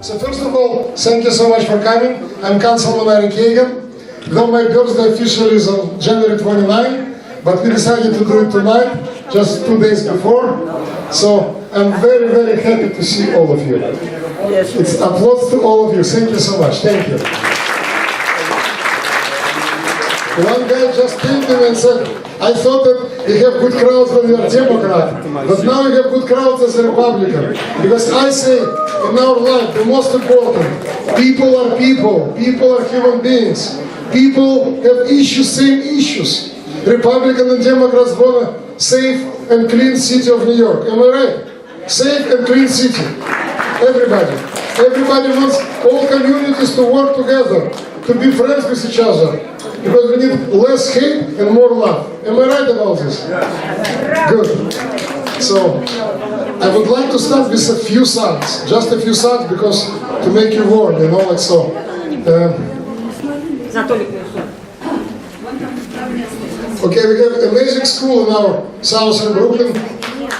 So first of all, thank you so much for coming. I'm Councilman Ari Kagan. Though my birthday officially is on January 29, but we decided to do it tonight, just 2 days before. So I'm very, very happy to see all of you. Yes. It's applause to all of you. Thank you so much. Thank you. One guy just came to me and said, I thought that you have good crowds when you are Democrat, but now you have good crowds as a Republican. Because I say, in our life, the most important, people are people, people are human beings. People have issues, same issues. Republican and Democrats want a safe and clean city of New York. Am I right? Safe and clean city. Everybody. Everybody wants all communities to work together, to be friends with each other. Because we need less hate and more love. Am I right about this? Good. So, I would like to start with a few songs. Just a few songs because to make you warm, you know, like so. Okay, we have an amazing school in our south in Brooklyn.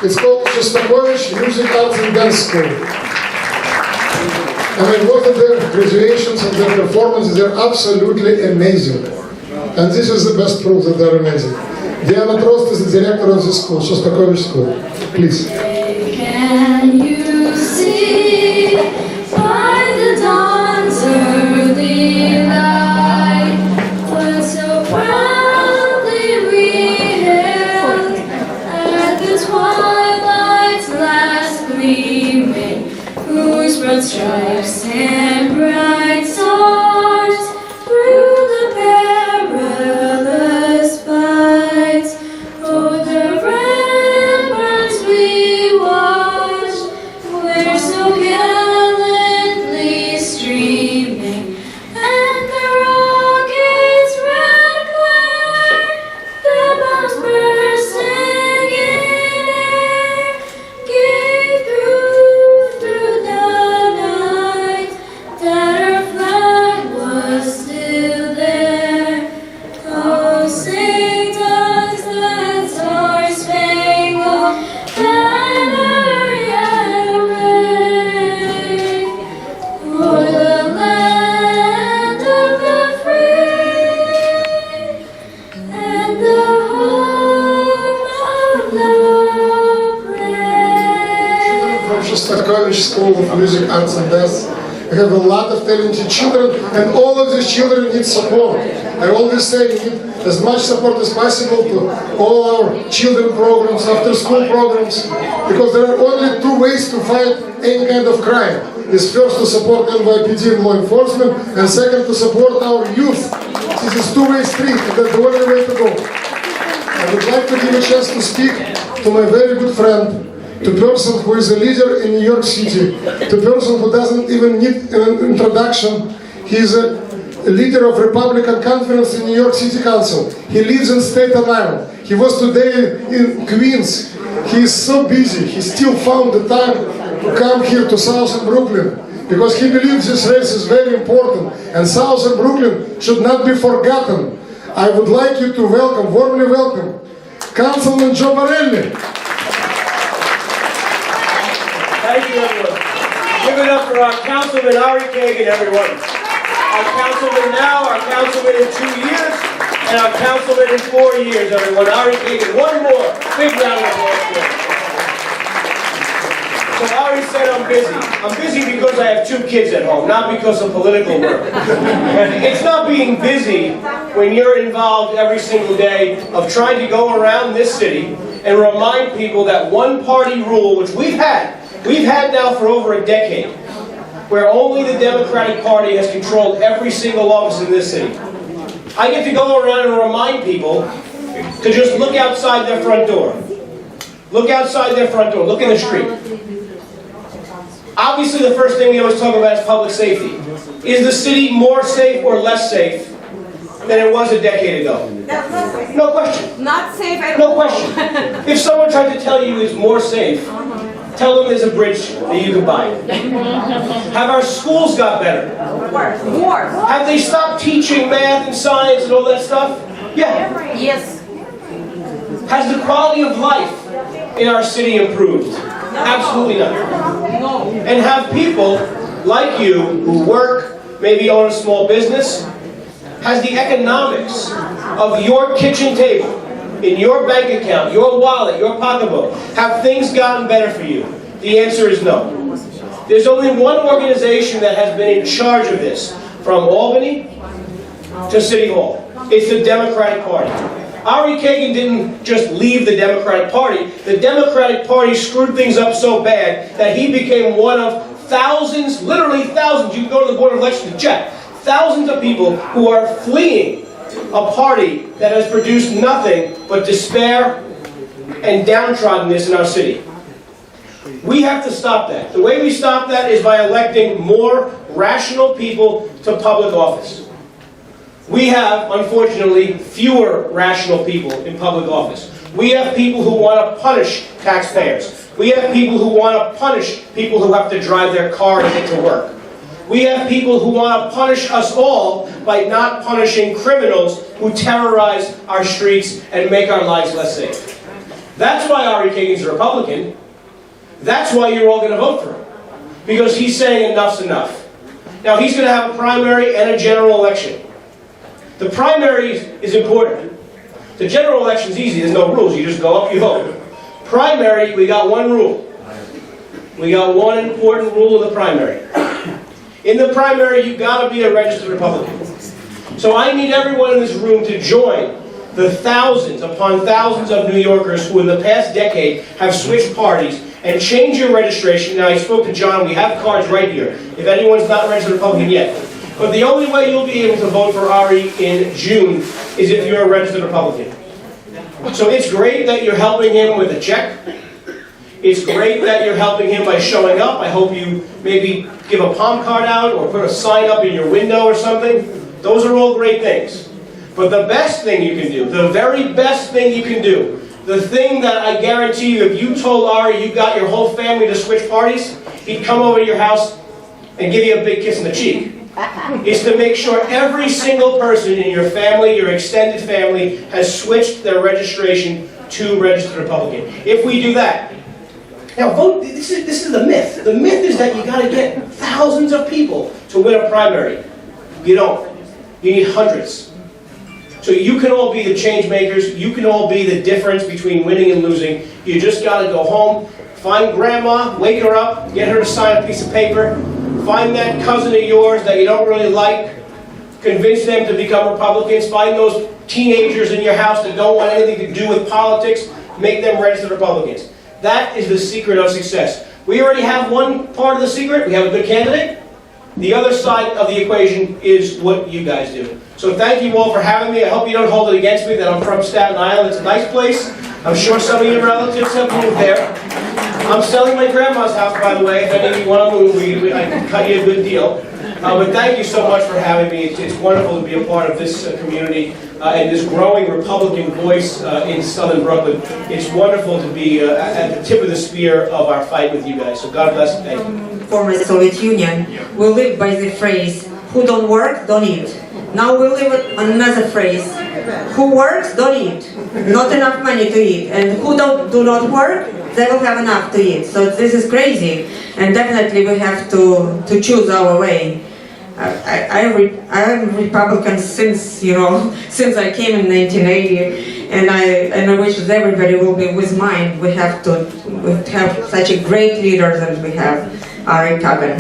It's called Shostakovich Music Arts and Dance School. And I looked at their graduations and their performances, they're absolutely amazing. And this is the best proof that they're amazing. Diana Trost is the director of this school, Shostakovich School. Please. Can you see by the dawn's early light what so proudly we hailed at the twilight's last gleaming, whose broad stripes and bright stars through the perilous fights o'er the ramparts we watched, were so gallantly streaming, and the rocket's red glare, the bombs bursting in air, gave proof through the night that our flag was still there. Oh, sing does the star-spangled banner yet ring o'er the land of the free and the home of the brave. From Shostakovich School of Music, Arts and Dance. We have a lot of talented children, and all of these children need support. I always say we need as much support as possible to all our children programs, after school programs, because there are only two ways to fight any kind of crime. Is first to support NYPD and law enforcement, and second to support our youth. This is two-way street, and that's the only way to go. I would like to give a chance to speak to my very good friend, to person who is a leader in New York City, to person who doesn't even need an introduction. He is a leader of Republican Conference in New York City Council. He lives in Staten Island. He was today in Queens. He is so busy. He still found the time to come here to South Brooklyn because he believes this race is very important and South Brooklyn should not be forgotten. I would like you to welcome, warmly welcome, Councilman Joe Borelli. Thank you, everyone. Give it up for our Councilman Ari Kagan, everyone. Our Councilman now, our Councilman in 2 years, and our Councilman in 4 years, everyone. Ari Kagan, one more. Big round of applause for him. So Ari said I'm busy. I'm busy because I have 2 kids at home, not because of political work. It's not being busy when you're involved every single day of trying to go around this city and remind people that one-party rule, which we've had now for over a decade, where only the Democratic Party has controlled every single office in this city. I get to go around and remind people to just look outside their front door. Look outside their front door. Look in the street. Obviously, the first thing we always talk about is public safety. Is the city more safe or less safe than it was a decade ago? No question. Not safe at No all. question. If someone tried to tell you it's more safe, tell them there's a bridge that you can buy. Have our schools got better? More. Have they stopped teaching math and science and all that stuff? Yeah. Yes. Has the quality of life in our city improved? Absolutely not. No. And have people like you, who work, maybe own a small business, has the economics of your kitchen table, in your bank account, your wallet, your pocketbook, have things gotten better for you? The answer is no. There's only one organization that has been in charge of this, from Albany to City Hall. It's the Democratic Party. Ari Kagan didn't just leave the Democratic Party. The Democratic Party screwed things up so bad that he became one of thousands, literally thousands, you can go to the Board of Elections to check, thousands of people who are fleeing a party that has produced nothing but despair and downtroddenness in our city. We have to stop that. The way we stop that is by electing more rational people to public office. We have, unfortunately, fewer rational people in public office. We have people who want to punish taxpayers. We have people who want to punish people who have to drive their car to get to work. We have people who want to punish us all by not punishing criminals who terrorize our streets and make our lives less safe. That's why Ari Kagan's a Republican. That's why you're all going to vote for him. Because he's saying enough's enough. Now, he's going to have a primary and a general election. The primary is important. The general election's easy, there's no rules, you just go up, you vote. Primary, we got one rule. We got one important rule in the primary. In the primary, you've got to be a registered Republican. So I need everyone in this room to join the thousands upon thousands of New Yorkers who in the past decade have switched parties and change your registration. Now, I spoke to John, we have cards right here, if anyone's not a registered Republican yet. But the only way you'll be able to vote for Ari in June is if you're a registered Republican. So it's great that you're helping him with a check. It's great that you're helping him by showing up. I hope you maybe give a palm card out or put a sign up in your window or something. Those are all great things. But the best thing you can do, the very best thing you can do, the thing that I guarantee you, if you told Ari you got your whole family to switch parties, he'd come over to your house and give you a big kiss in the cheek, is to make sure every single person in your family, your extended family, has switched their registration to registered Republican. If we do that, now vote, this is the myth. The myth is that you got to get thousands of people to win a primary. You don't. You need hundreds. So you can all be the change makers. You can all be the difference between winning and losing. You just got to go home, find grandma, wake her up, get her to sign a piece of paper, find that cousin of yours that you don't really like, convince them to become Republicans, find those teenagers in your house that don't want anything to do with politics, make them registered Republicans. That is the secret of success. We already have one part of the secret. We have a good candidate. The other side of the equation is what you guys do. So thank you all for having me. I hope you don't hold it against me that I'm from Staten Island. It's a nice place. I'm sure some of your relatives have moved there. I'm selling my grandma's house, by the way. If any of you want to move, I can cut you a good deal. But thank you so much for having me. It's wonderful to be a part of this community and this growing Republican voice in Southern Brooklyn. It's wonderful to be at the tip of the spear of our fight with you guys. So God bless and thank you. Former Soviet Union, we live by the phrase, who don't work, don't eat. Now we live on another phrase, who works, don't eat. Not enough money to eat. And who do not work, they will have enough to eat. So this is crazy. And definitely we have to choose our way. I'm Republican since I came in 1980, and I wish that everybody will be with mine. We have such a great leader that we have, Ari Kagan.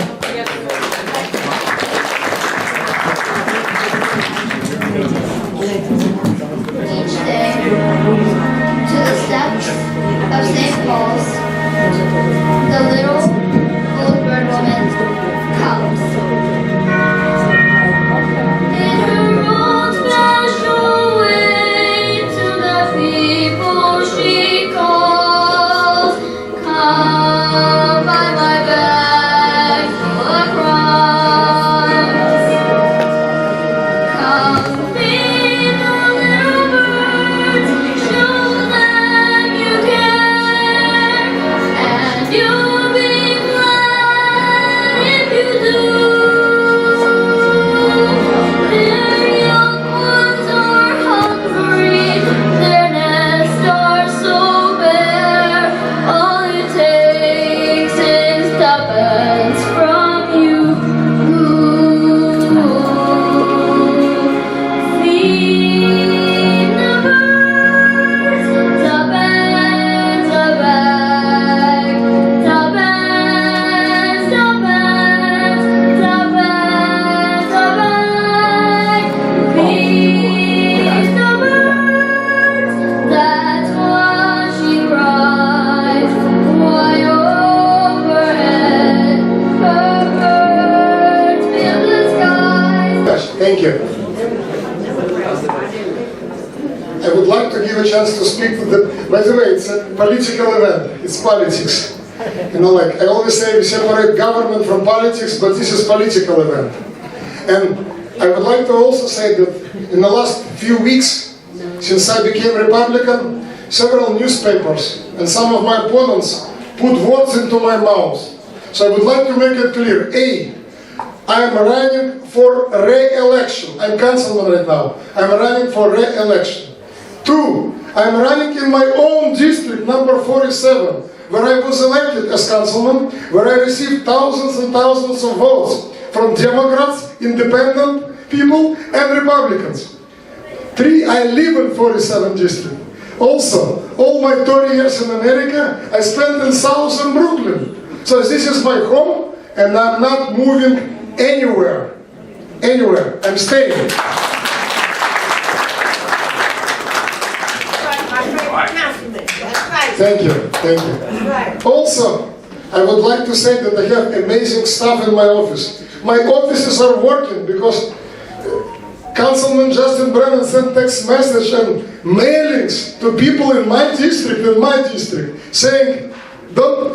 Each day, to the steps of St. Paul's, the little old bird woman comes. In her own special way, to the people she calls, come by my bag full of crumbs. Come feed the I would like to give a chance to speak to the, by the way, it's a political event, it's politics. You know, like I always say, we separate government from politics, but this is political event. And I would like to also say that in the last few weeks, since I became Republican, several newspapers and some of my opponents put words into my mouth. So I would like to make it clear. A, I am running for re-election. I'm councilman right now. I'm running for re-election. 2, I'm running in my own district, number 47, where I was elected as councilman, where I received thousands and thousands of votes from Democrats, independent people, and Republicans. 3, I live in 47 district. Also, all my 30 years in America, I spent in southern Brooklyn. So this is my home, and I'm not moving anywhere. Anywhere. I'm staying. Thank you. Thank you. Also, I would like to say that I have amazing staff in my office. My offices are working because Councilman Justin Brennan sent text message and mailings to people in my district, saying,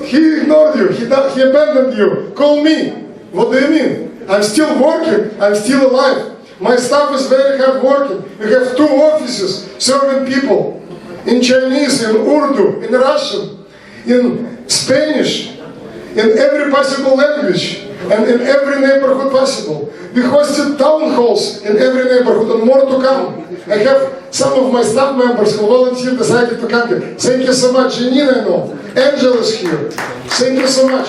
he ignored you, he abandoned you, call me. What do you mean? I'm still working, I'm still alive. My staff is very hard working. We have 2 offices serving people in Chinese, in Urdu, in Russian, in Spanish, in every possible language, and in every neighborhood possible. We hosted town halls in every neighborhood, and more to come. I have some of my staff members who volunteered, decided to come here. Thank you so much. Janina, I know. Angela is here. Thank you so much.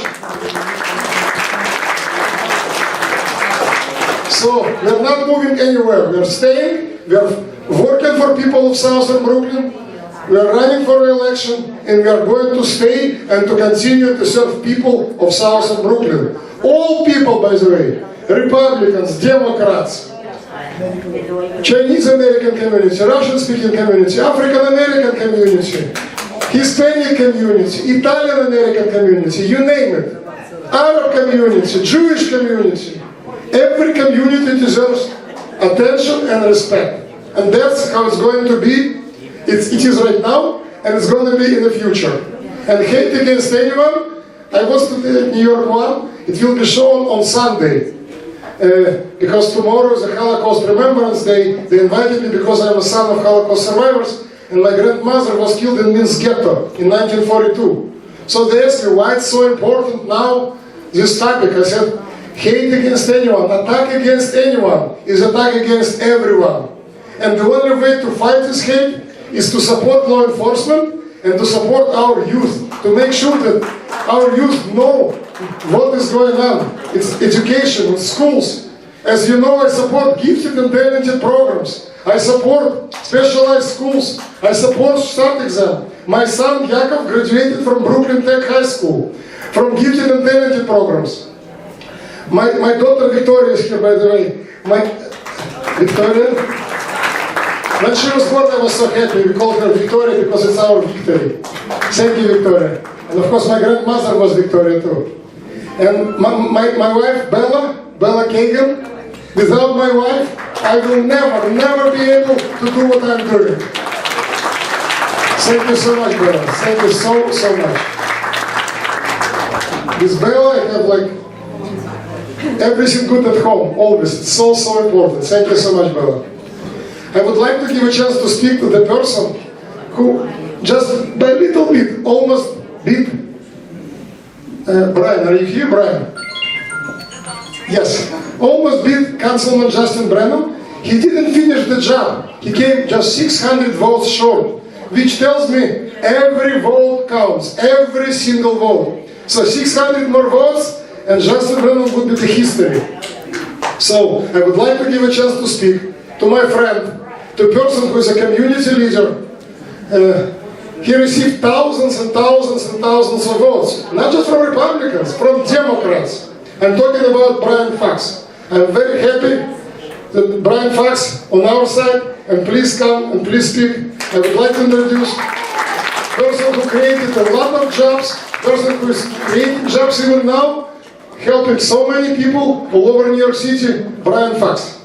So, we are not moving anywhere. We are staying. We are working for people of Southern Brooklyn. We are running for re-election, and we are going to stay and to continue to serve people of Southern Brooklyn. All people, by the way, Republicans, Democrats, Chinese American community, Russian speaking community, African American community, Hispanic community, Italian American community, you name it, Arab community, Jewish community. Every community deserves attention and respect. And that's how it's going to be. It is right now, and it's going to be in the future. And hate against anyone, I was to the New York one, it will be shown on Sunday. Because tomorrow is a Holocaust Remembrance Day. They invited me because I'm a son of Holocaust survivors, and my grandmother was killed in Minsk ghetto in 1942. So they asked me why it's so important now, this topic. I said, hate against anyone, attack against anyone is attack against everyone. And the only way to fight this hate is to support law enforcement and to support our youth, to make sure that our youth know what is going on. It's education, it's schools. As you know, I support gifted and talented programs. I support specialized schools. I support START exam. My son Yakov graduated from Brooklyn Tech High School, from gifted and talented programs. My daughter Victoria is here, by the way. Victoria? When she was born, I was so happy. We called her Victoria because it's our victory. Thank you, Victoria. And of course, my grandmother was Victoria too. And my wife, Bella Kagan, without my wife, I will never be able to do what I'm doing. Thank you so much, Bella. Thank you so much. With Bella, I have like everything good at home, always. It's so important. Thank you so much, Bella. I would like to give a chance to speak to the person who just by little bit almost beat Brian. Are you here, Brian? Yes. Almost beat Councilman Justin Brennan. He didn't finish the job. He came just 600 votes short, which tells me every vote counts, every single vote. So 600 more votes, and Justin Brennan would be the history. So I would like to give a chance to speak to my friend, to a person who is a community leader. He received thousands and thousands and thousands of votes, not just from Republicans, from Democrats. I'm talking about Brian Fox. I'm very happy that Brian Fox on our side, and please come and please speak. I would like to introduce a person who created a lot of jobs, person who is creating jobs even now, helping so many people all over New York City, Brian Fox.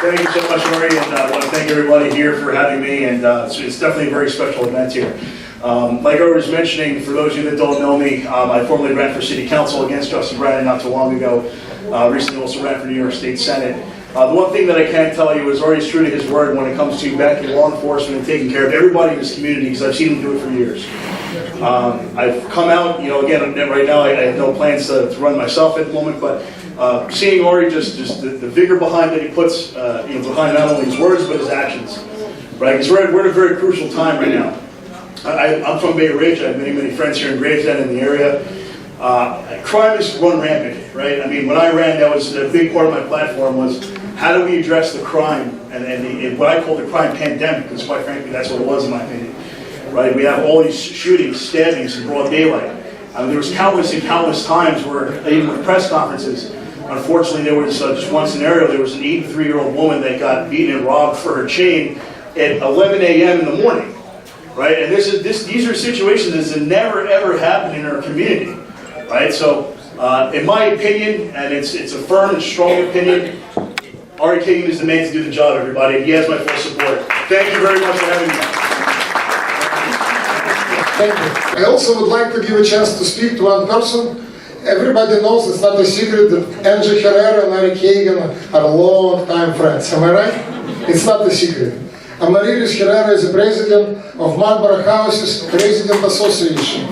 Thank Thank you so much, Ori, and I want to thank everybody here for having me, and it's definitely a very special event here. Like Ori was mentioning, for those of you that don't know me, I formerly ran for City Council against Justin Brennan not too long ago. Recently also ran for New York State Senate. The one thing that I can tell you is Ori's true to his word when it comes to backing law enforcement and taking care of everybody in his community, because I've seen him do it for years. I've come out, again, right now I have no plans to run myself at the moment, but seeing Ori, just the vigor behind that he puts, behind not only his words, but his actions, right? Because we're at a very crucial time right now. I'm from Bay Ridge. I have many friends here in Gravesend in the area. Crime is run rampant, right? I mean, when I ran, that was a big part of my platform was how do we address the crime and what I call the crime pandemic, because quite frankly, that's what it was in my opinion, right? We have all these shootings, stabbings in broad daylight. There was countless times where, even with press conferences, unfortunately, there was just one scenario. There was an 83-year-old woman that got beaten and robbed for her chain at 11 a.m. in the morning, right? And these are situations that have never ever happened in our community, right? So, in my opinion, and it's a firm and strong opinion, Ori Kagan is the man to do the job, everybody. He has my full support. Thank you very much for having me. Thank you. I also would like to give a chance to speak to one person. Everybody knows, it's not a secret, that Angie Herrera and Ori Kagan are long-time friends. Am I right? It's not a secret. Amaryllis Herrera is the president of Marlborough Houses Resident Association.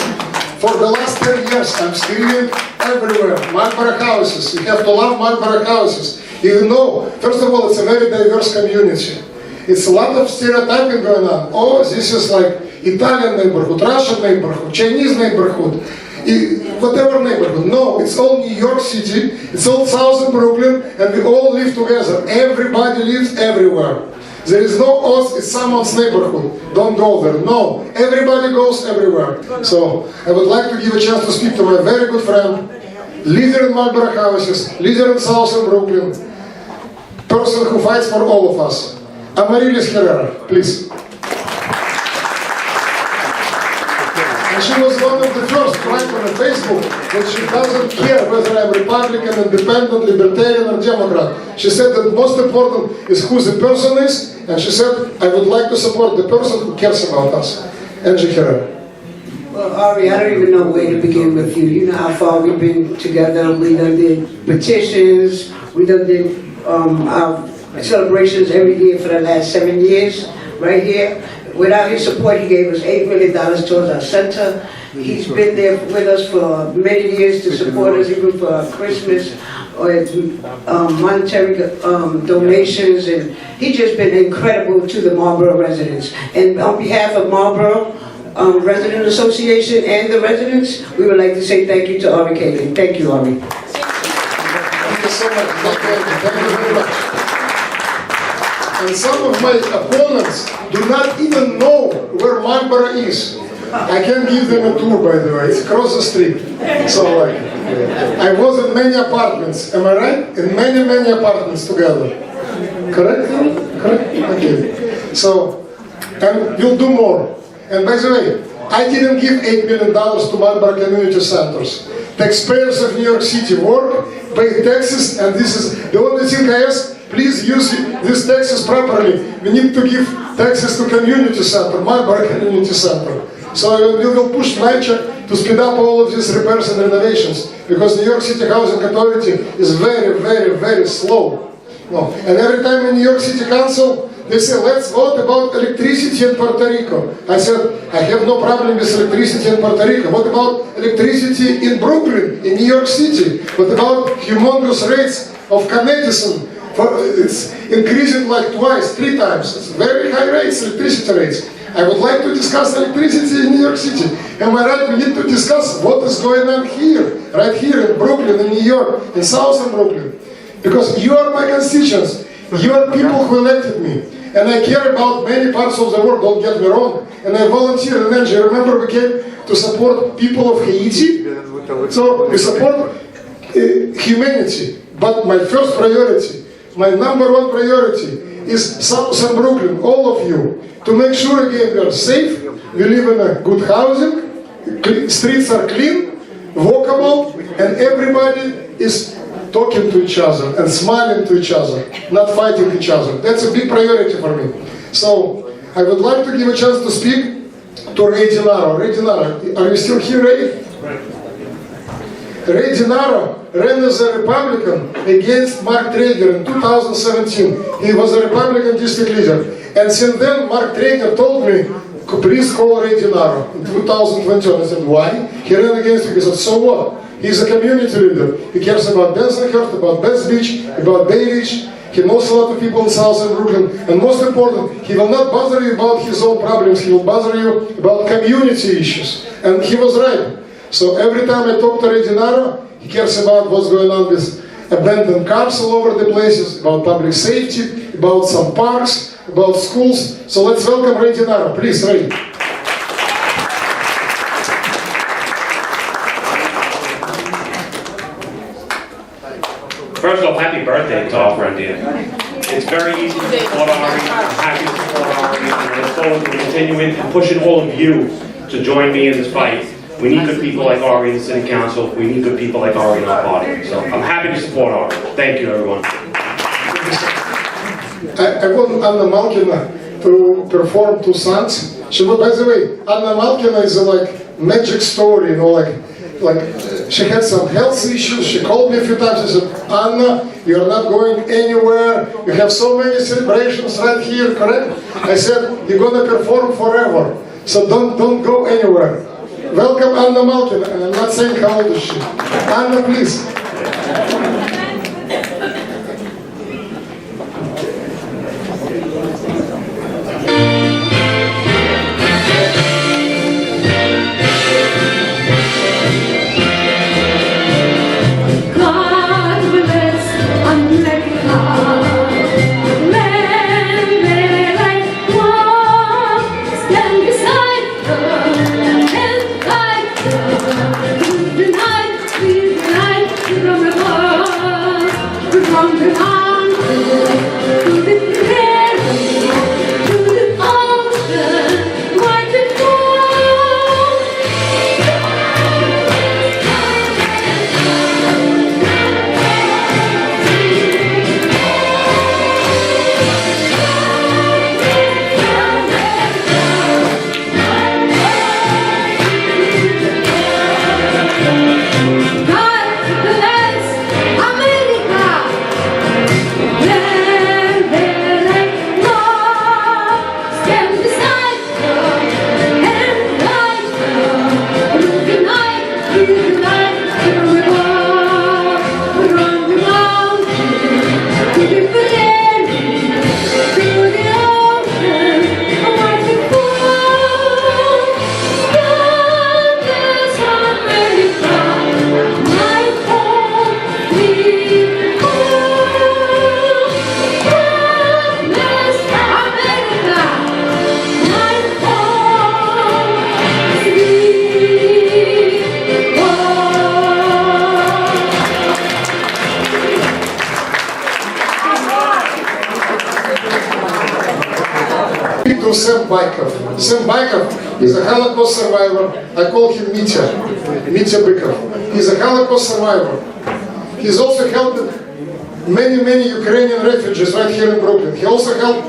For the last 10 years, I'm screaming everywhere, Marlborough Houses. You have to love Marlborough Houses. You know, first of all, it's a very diverse community. It's a lot of stereotyping going on. Oh, this is like Italian neighborhood, Russian neighborhood, Chinese neighborhood, whatever neighborhood. No, it's all New York City, it's all South Brooklyn, and we all live together. Everybody lives everywhere. There is no us, it's someone's neighborhood. Don't go there. No, everybody goes everywhere. So I would like to give a chance to speak to my very good friend, leader in Marlborough Houses, leader in South Brooklyn, person who fights for all of us. Amaryllis Herrera, please. And she was one of the first to write on Facebook that she doesn't care whether I'm Republican, Independent, Libertarian or Democrat. She said that most important is who the person is, and she said, I would like to support the person who cares about us. Angie Herrera. Well, Ari, I don't even know where to begin with you. You know how far we've been together. We done did petitions. We done did our celebrations every year for the last 7 years, right here. Without his support, he gave us $8 million towards our center. He's been there with us for many years to support us, even for our Christmas or monetary donations, and he's just been incredible to the Marlborough residents. And on behalf of Marlborough Resident Association and the residents, we would like to say thank you to Ori Kagan. Thank you, Ori. Thank you so much. Thank you very much. And some of my opponents do not even know where Marlborough is. I can give them a tour, by the way. It's across the street. So, like, I was in many apartments. Am I right? In many apartments together. Correct? Correct? Okay. So, and we'll do more. And by the way, I didn't give $8 million to Marlborough Community Centers. Taxpayers of New York City work, pay taxes, and this is the only thing I ask. Please use these taxes properly. We need to give taxes to community center, Marlborough Community Center. So we will push NYCHA to speed up all of these repairs and renovations, because New York City Housing Authority is very slow. No. And every time in New York City Council, they say, let's vote about electricity in Puerto Rico. I said, I have no problem with electricity in Puerto Rico. What about electricity in Brooklyn, in New York City? What about humongous rates of Con-Edison? It's increasing like twice, 3 times. It's very high rates, electricity rates. I would like to discuss electricity in New York City. Am I right? We need to discuss what is going on here, right here in Brooklyn, in New York, in Southern Brooklyn. Because you are my constituents. You are people who elected me. And I care about many parts of the world, don't get me wrong. And I volunteer in NGO. Remember we came to support people of Haiti? So we support humanity. But my first priority, my number 1 priority is South Brooklyn, all of you, to make sure again we are safe, we live in a good housing, streets are clean, walkable, and everybody is talking to each other and smiling to each other, not fighting each other. That's a big priority for me. So I would like to give a chance to speak to Ray DiNaro. Ray DiNaro, are you still here, Ray? Ray DiNaro ran as a Republican against Mark Traeger in 2017. He was a Republican district leader. And since then, Mark Traeger told me, please call Ray DiNaro in 2021. I said, why? He ran against me. He said, so what? He's a community leader. He cares about Bensonhurst, about West Beach, about Bay Ridge. He knows a lot of people in South and Brooklyn. And most important, he will not bother you about his own problems. He will bother you about community issues. And he was right. So every time I talk to Ray DiNaro, he cares about what's going on with abandoned cars all over the places, about public safety, about some parks, about schools. So let's welcome Ray DiNaro. Please, Ray. First off, happy birthday to our friend here. It's very easy to support Ari. I'm happy to support Ari. And I look forward to continuing and pushing all of you to join me in this fight. We need good people like Ari in the city council. We need good people like Ari in our party. So I'm happy to support Ari. Thank you, everyone. I want Anna Malkina to perform two songs. She was, by the way, Anna Malkina is a magic story, she had some health issues. She called me a few times. She said, Anna, you're not going anywhere. You have so many celebrations right here, correct? I said, you're going to perform forever. So don't go anywhere. Welcome Anna Malkina. And I'm not saying how old is she. Anna, please. God bless America, land where I walk, stand beside her and guide her through the night, from the mountain to the prairie, to the ocean, wide and God bless America, where I walk, stand beside her and guide her through the night, from the mountain to the prairie, to the ocean, wide and full. God bless America, my home, sweet home. God bless America, my home, sweet Speak to Sam Bykov. Sam Bykov is a Holocaust survivor. I call him Mitya Bykov. He's a Holocaust survivor. He's also helped many Ukrainian refugees right here in Brooklyn. He also helped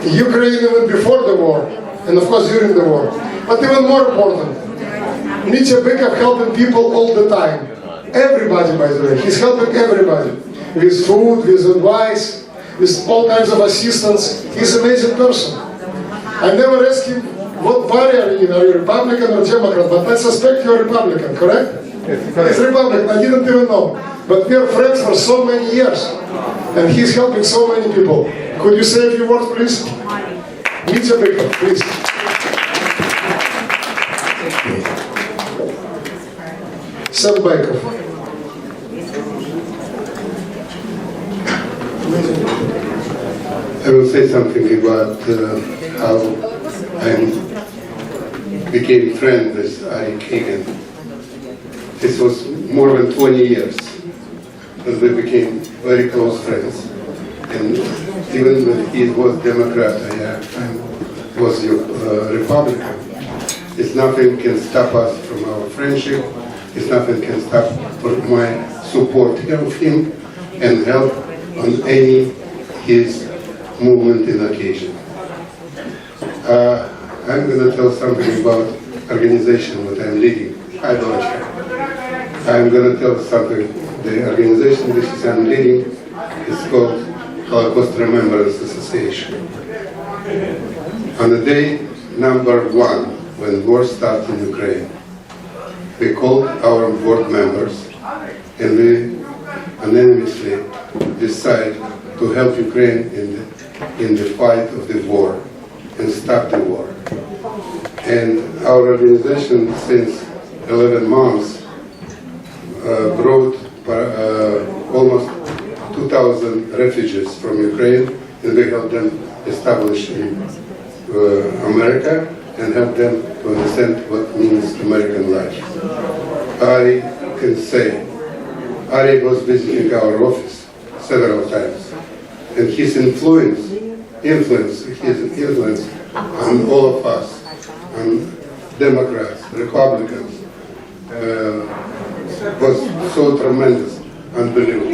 Ukraine even before the war, and of course during the war. But even more important, Mitya Bykov helping people all the time. Everybody, by the way. He's helping everybody. With food, with advice, with all kinds of assistance. He's an amazing person. I never asked him, what party are you in? Are you Republican or Democrat? But I suspect you're Republican, correct? He's Republican, I didn't even know. But we are friends for so many years. And he's helping so many people. Could you say a few words, please? Mitya Bykov, please. Sam Bykov. I will say something about how I became friends with Ari Kagan. This was more than 20 years that we became very close friends. And even when he was Democrat, I was Republican. It's nothing can stop us from our friendship. It's nothing can stop my support him and help on any his movement and occasion. I'm going to tell something about organization that I'm leading. I don't care. I'm going to tell something. The organization which I'm leading is called Holocaust Remembrance Association. On the day number 1, when war started in Ukraine, we called our board members and we unanimously decided to help Ukraine in the fight of the war and stop the war. And our organization, since 11 months, brought almost 2,000 refugees from Ukraine, and we helped them establish in America and help them to understand what means American life. I can say, Ari was visiting our office several times, and his influence on all of us, on Democrats, Republicans, was so tremendous, unbelievable.